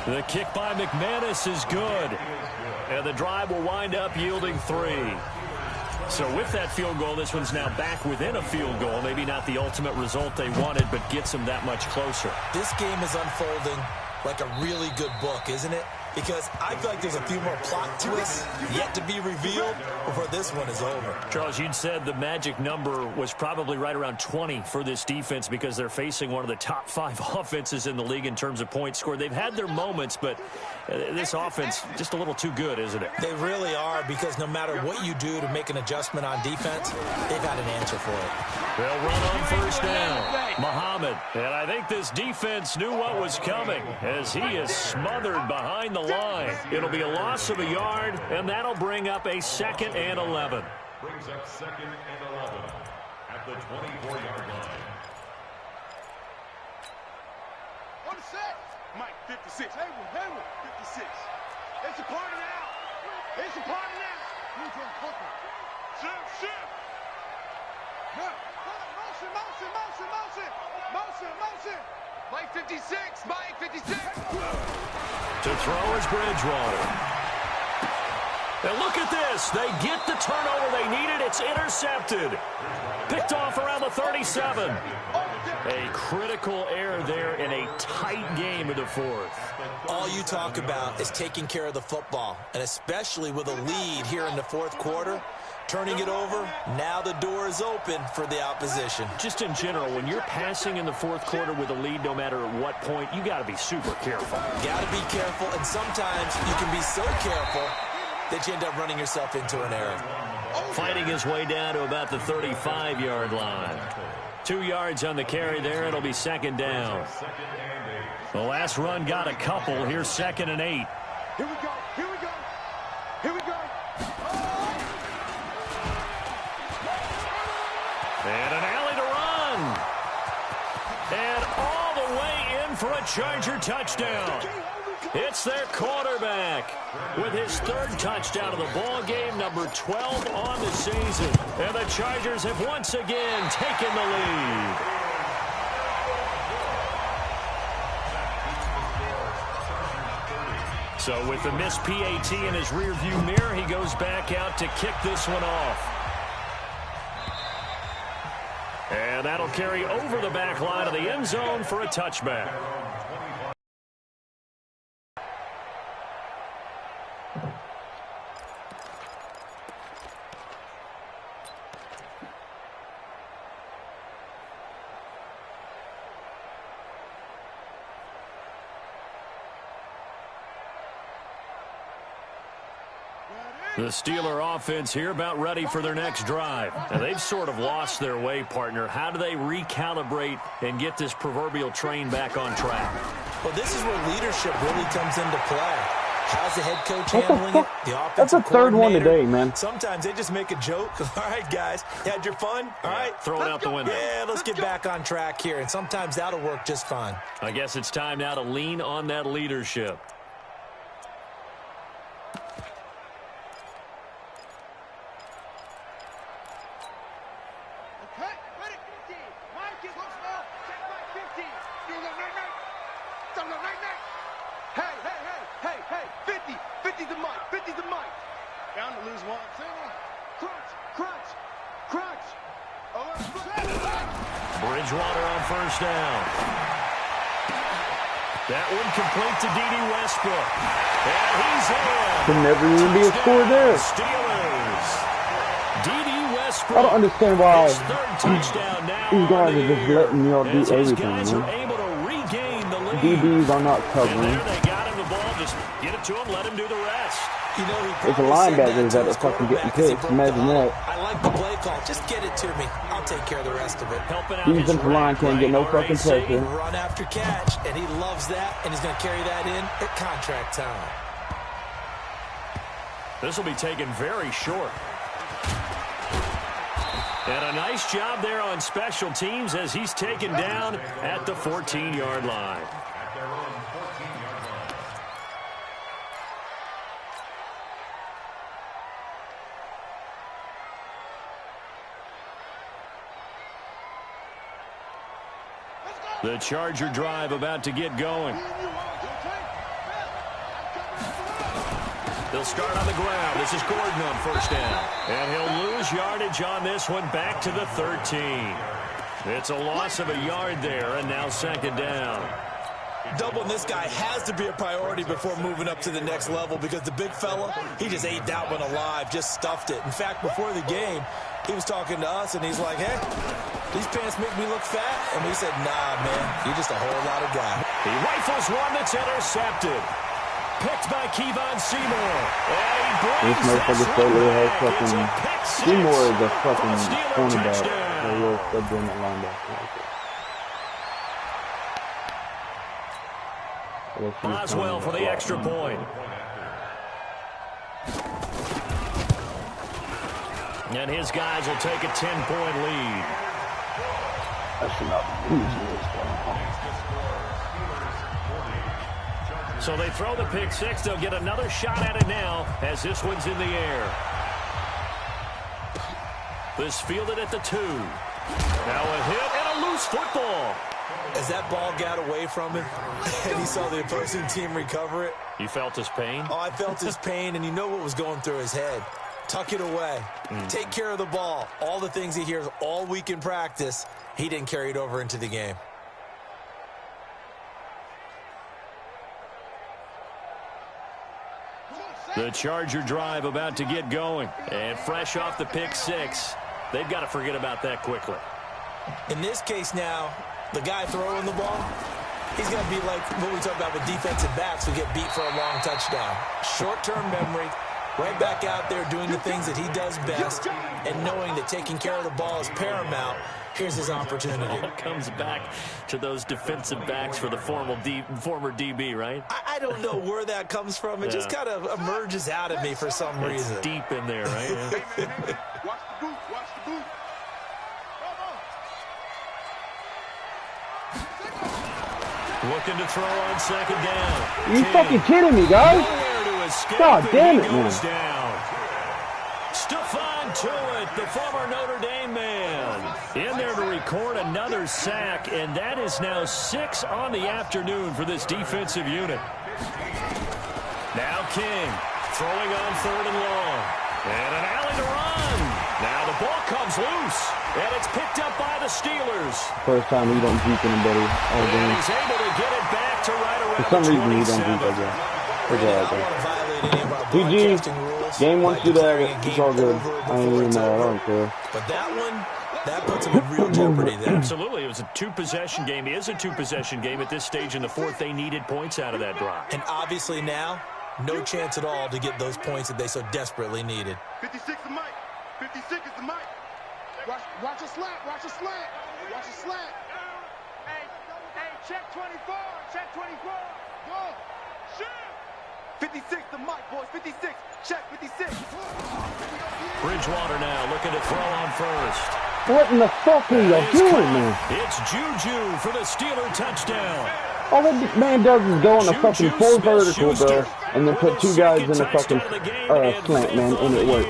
The kick by McManus is good. And the drive will wind up yielding 3. So with that field goal, this one's now back within a field goal. Maybe not the ultimate result they wanted, but gets them that much closer. This game is unfolding like a really good book, isn't it? Because I feel like there's a few more plot twists yet to be revealed before this one is over. Charles, you'd said the magic number was probably right around 20 for this defense because they're facing one of the top 5 offenses in the league in terms of points scored. They've had their moments, but this offense just a little too good, isn't it? They really are, because no matter what you do to make an adjustment on defense, they've got an answer for it. They'll run on first down. Muhammad. And I think this defense knew what was coming as he is smothered behind the line. It'll be a loss of a yard, and that'll bring up a 2nd and 11. Brings up 2nd and 11 at the 24-yard line. On the set. Mike, 56. Hayward, 56. It's a party now. It's a party now. Shift. Motion. Mike, 56. Mike, 56. To throw is Bridgewater. And look at this. They get the turnover they needed. It's intercepted. Picked off around the 37. A critical error there in a tight game of the 4th. All you talk about is taking care of the football, and especially with a lead here in the 4th quarter. Turning it over, now the door is open for the opposition. Just in general, when you're passing in the 4th quarter with a lead, no matter at what point, you got to be super careful. Got to be careful, and sometimes you can be so careful that you end up running yourself into an error. fighting his way down to about the 35-yard line. 2 yards on the carry there. It'll be second down. The last run got a couple. Here's 2nd and 8. Here we go. Here we go. Here we go. And an alley to run. And all the way in for a Charger touchdown. It's their quarterback with his 3rd touchdown of the ball game, number 12 on the season. And the Chargers have once again taken the lead. So with the missed PAT in his rearview mirror, he goes back out to kick this one off. And that'll carry over the back line of the end zone for a touchback. The Steeler offense here about ready for their next drive. Now, they've sort of lost their way, partner. How do they recalibrate and get this proverbial train back on track? Well, this is where leadership really comes into play. How's the head coach handling it? The offensive That's the 3rd one today, man. Sometimes they just make a joke. All right, guys, had your fun? All right. Throw it out the window. Yeah, let's get back on track here. And sometimes that'll work just fine. I guess it's time now to lean on that leadership. Bridgewater on 1st down. That one complete to D.D. Westbrook. And he's in. Could never even be a score there. Steelers. D.D. Westbrook. I don't understand why his 3rd touchdown now these guys are just letting y'all do as his everything, guys man. are able to regain the lead. DBs are not And covering. there they got him the ball. Just get it to him. Let him do the rest. You know, It's a linebacker that are fucking getting picks. Imagine that. I like the play call. Just get it to me. I'll take care of the rest of it. Helping out his Defensive line can't get no fucking pressure. Run after catch, and he loves that, and he's going to carry that in at contract time. This will be taken very short. And a nice job there on special teams as he's taken down at the 14-yard line. At their own 14-yard line. The Charger drive about to get going. They'll start on the ground. This is Gordon on 1st down. And he'll lose yardage on this one back to the 13. It's a loss of a yard there, and now 2nd down. Doubling this guy has to be a priority before moving up to the next level because the big fella, he just ate that one alive, just stuffed it. In fact, before the game, he was talking to us, and he's like, hey, these pants make me look fat. And we said, nah, man, you're just a whole lot of guy. He rifles one that's intercepted. Picked by Kevon Seymour. And he brings this one back. It's a pick six. Seymour is a fucking Steeler cornerback. touchdown. A real subdoing linebacker. Boswell for the extra point. And his guys will take a 10-point lead. I should not be losing this one. So they throw the pick six. They'll get another shot at it now as this one's in the air. This fielded at the 2. Now a hit and a loose football. As that ball got away from him and he saw the opposing team recover it. You felt his pain? Oh, I felt his pain, and you know what was going through his head. Tuck it away. Take care of the ball. All the things he hears all week in practice, he didn't carry it over into the game. The Charger drive about to get going. And fresh off the pick six, they've got to forget about that quickly. In this case now, the guy throwing the ball, he's going to be like what we talk about with defensive backs who get beat for a long touchdown. Short-term memory, Right back out there doing the things that he does best, and knowing that taking care of the ball is paramount. Here's his opportunity. It all comes back to those defensive backs for the former DB, right? I don't know where that comes from. It just kind of emerges out of me for some reason. It's deep in there, right? Yeah. Hey, man. Watch the boot. Watch the boot. Looking to throw on second down. You fucking kidding me, guys? Nowhere to escape, God damn and it, he man. goes down. Stephon Tuitt, the former Notre Dame man, in there to record another sack, and that is now 6 on the afternoon for this defensive unit. Now King, throwing on 3rd and long. And an alley to run. Now the ball comes loose, and it's picked up by the Steelers. First time we don't juke anybody all And game. he's able to get it back to right around For some the reason, we don't 27. juke, I guess. It's I all don't right, want to violate any of our GG. broadcasting rules. Game by once you there, declaring a it's game all good. over I ain't before even it's mad. I over. don't care. But that one, that puts him in real jeopardy there. Absolutely. It was a two-possession game. It is a two-possession game at this stage in the fourth. They needed points out of that drive. And obviously now, no chance at all to get those points that they so desperately needed. 56 is Mike. 56 is the Mike. Watch a slant. Watch a slant. Watch a slant. Hey, check 24. Check 24. Go. Shoot. 56 the Mike, boys. 56. Check 56. Bridgewater now looking to throw on first. What in the fuck are y'all doing, man? It's Juju for the Steeler touchdown. All that man does is go on a fucking full vertical, bro, and then put two guys in a fucking slant, man, and it works.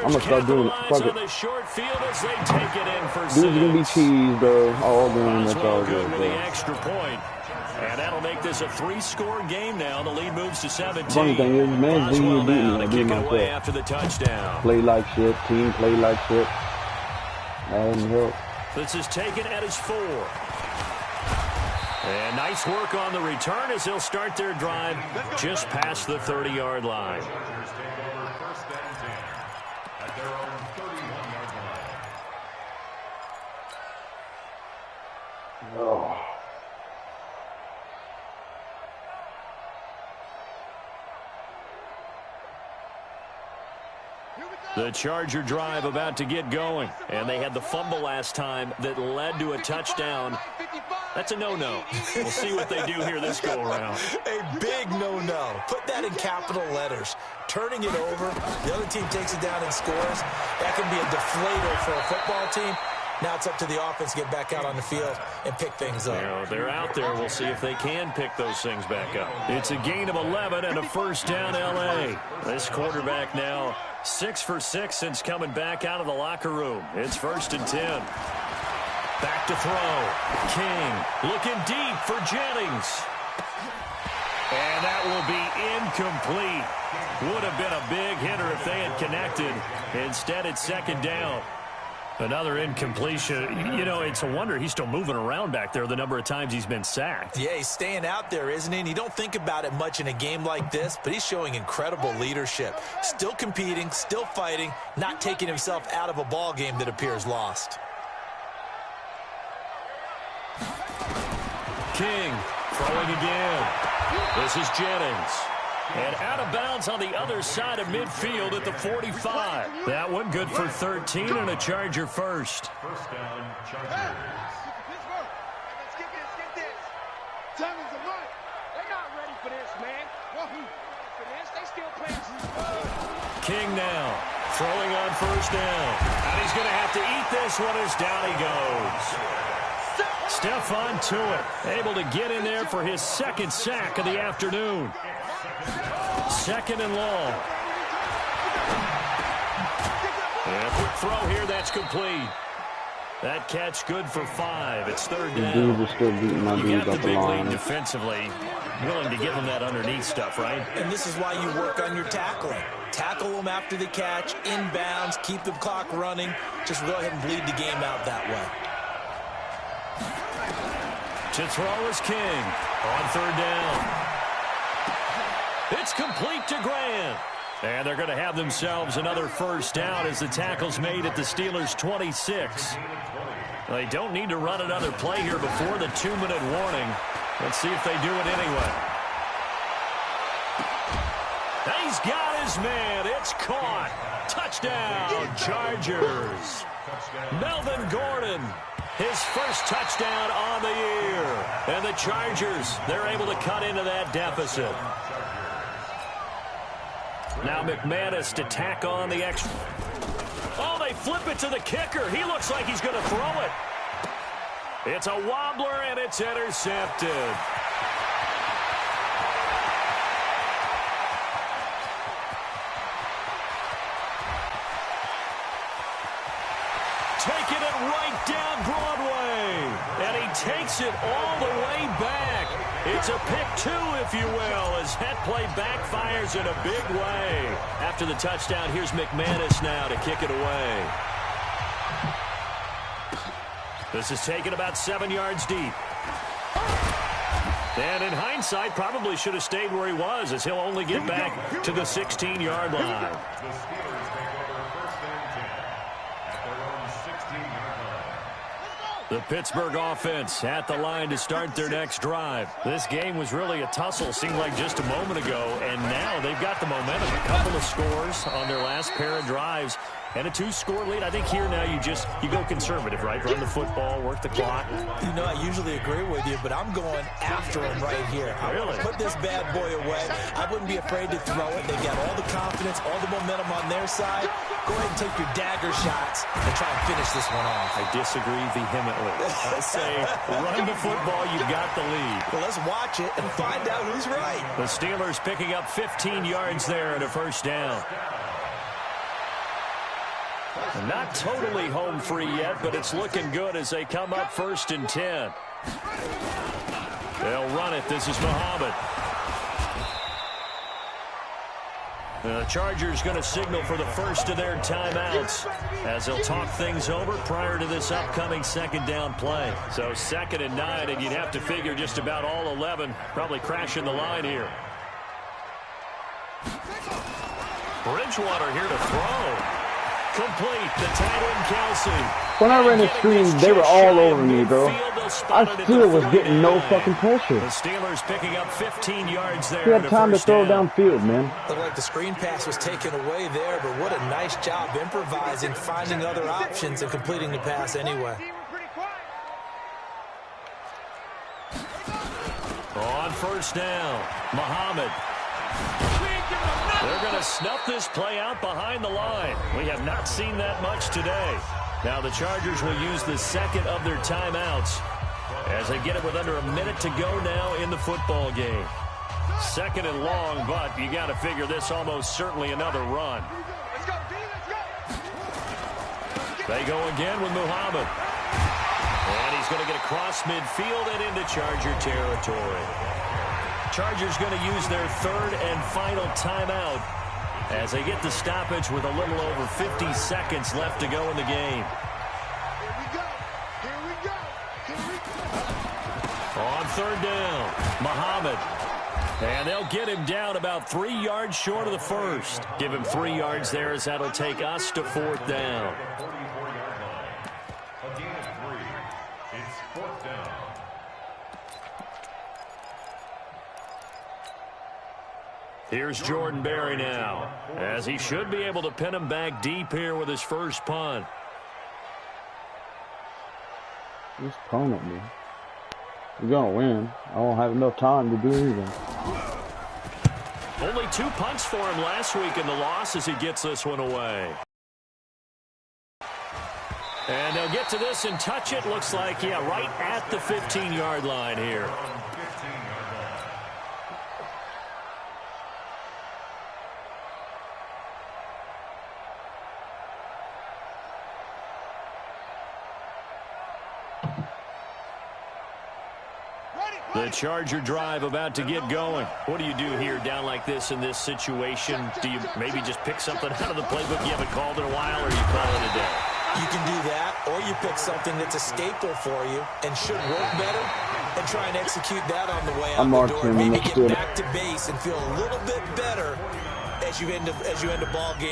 I'm gonna start doing it. Fuck it. Dude's gonna be cheese, bro. All game, that's all good, with bro. the extra point. And that'll make this a 3-score game now. The lead moves to 17. Funny thing is, man's leading you beat me. I beat away myself. after the touchdown. Play like shit. Team play like shit. That didn't help. This is taken at his 4. And nice work on the return as they'll start their drive just past the 30-yard line. Chargers take over 1st and 10 at their own 31-yard line. Oh. The Charger drive about to get going, and they had the fumble last time that led to a touchdown. That's a no-no. We'll see what they do here this go-around. A big no-no. Put that in capital letters. Turning it over, the other team takes it down and scores. That can be a deflator for a football team. Now it's up to the offense to get back out on the field and pick things up. They're out there. We'll see if they can pick those things back up. It's a gain of 11 and a first down L.A. This quarterback now 6 for 6 since coming back out of the locker room. It's 1st and 10. Back to throw. King looking deep for Jennings. And that will be incomplete. Would have been a big hitter if they had connected. Instead, it's 2nd down. Another incompletion. You know, it's a wonder he's still moving around back there the number of times he's been sacked. Yeah, he's staying out there, isn't he? And you don't think about it much in a game like this, but he's showing incredible leadership. Still competing, still fighting, not taking himself out of a ball game that appears lost. King throwing again. This is Jennings. And out of bounds on the other side of midfield at the 45. That one good for 13 and a Charger first. 1st down, Chargers. Let's get this. Telling's a Mike. They're not ready for this, man. For this, they still playing. King now throwing on 1st down. And he's going to have to eat this one as down he goes. Stephon Tuitt able to get in there for his 2nd sack of the afternoon. 2nd and long. And a quick throw here, that's complete. That catch good for 5. It's 3rd down. Dudes are still beating my You dudes got up the the big lead line. defensively. Willing to give them that underneath stuff, right? And this is why you work on your tackling. Tackle them after the catch, inbounds, keep the clock running. Just go ahead and bleed the game out that way. To throw is King on 3rd down. It's complete to Grant. And they're going to have themselves another first down as the tackle's made at the Steelers' 26. They don't need to run another play here before the 2-minute warning. Let's see if they do it anyway. And he's got his man. It's caught. Touchdown, Chargers. Melvin Gordon, his first touchdown on the year. And the Chargers, they're able to cut into that deficit. Now McManus to tack on the extra. Oh, they flip it to the kicker. He looks like he's going to throw it. It's a wobbler, and it's intercepted. Taking it right down Broadway. And he takes it all the way back. It's a pick two, if you will, as that play backfires in a big way. After the touchdown, here's McManus now to kick it away. This is taken about 7 yards deep. And in hindsight, probably should have stayed where he was, as he'll only get back to the 16-yard line. The Pittsburgh offense at the line to start their next drive. This game was really a tussle, seemed like just a moment ago, and now they've got the momentum. A couple of scores on their last pair of drives and a 2-score lead. I think here now you go conservative, right? Run the football, work the clock. You know, I usually agree with you, but I'm going after him right here. I want to put this bad boy away. I wouldn't be afraid to throw it. They've got all the confidence, all the momentum on their side. Go ahead and take your dagger shots and try and finish this one off. I disagree vehemently. I say run the football, you've got the lead. Well, let's watch it and find out who's right. The Steelers picking up 15 yards there and a first down. Not totally home free yet, but it's looking good as they come up 1st and 10. They'll run it. This is Muhammad. The Chargers going to signal for the first of their timeouts as they'll talk things over prior to this upcoming 2nd down play. So 2nd and 9, and you'd have to figure just about all 11 probably crashing the line here. Bridgewater here to throw. Complete. The tight end, Kelsey. When I ran the screen, they were all over me, bro. I still was getting no fucking pressure. The Steelers picking up 15 yards there. He had time to throw downfield, man. Looked like the screen pass was taken away there, but what a nice job improvising, finding other options, and completing the pass anyway. On 1st down, Muhammad. They're going to snuff this play out behind the line. We have not seen that much today. Now the Chargers will use the 2nd of their timeouts as they get it with under a minute to go now in the football game. 2nd and long, but you got to figure this almost certainly another run. They go again with Muhammad. And he's going to get across midfield and into Charger territory. Chargers going to use their 3rd and final timeout as they get the stoppage with a little over 50 seconds left to go in the game. Here we go. On 3rd down, Muhammad. And they'll get him down about 3 yards short of the first. Give him 3 yards there as that'll take us to 4th down. A gain of 3. It's 4th down. Here's Jordan Berry now, as he should be able to pin him back deep here with his first punt. He's pulling at me. We're going to win. I won't have enough time to do anything. Only 2 punts for him last week in the loss as he gets this one away. And they'll get to this and touch it. Looks like, yeah, right at the 15-yard line here. The Charger drive about to get going. What do you do here down like this in this situation? Do you maybe just pick something out of the playbook you haven't called in a while, or you call it a day? You can do that, or you pick something that's a staple for you and should work better and try and execute that on the way out the door. Maybe get back to base and feel a little bit better as you end a ball game.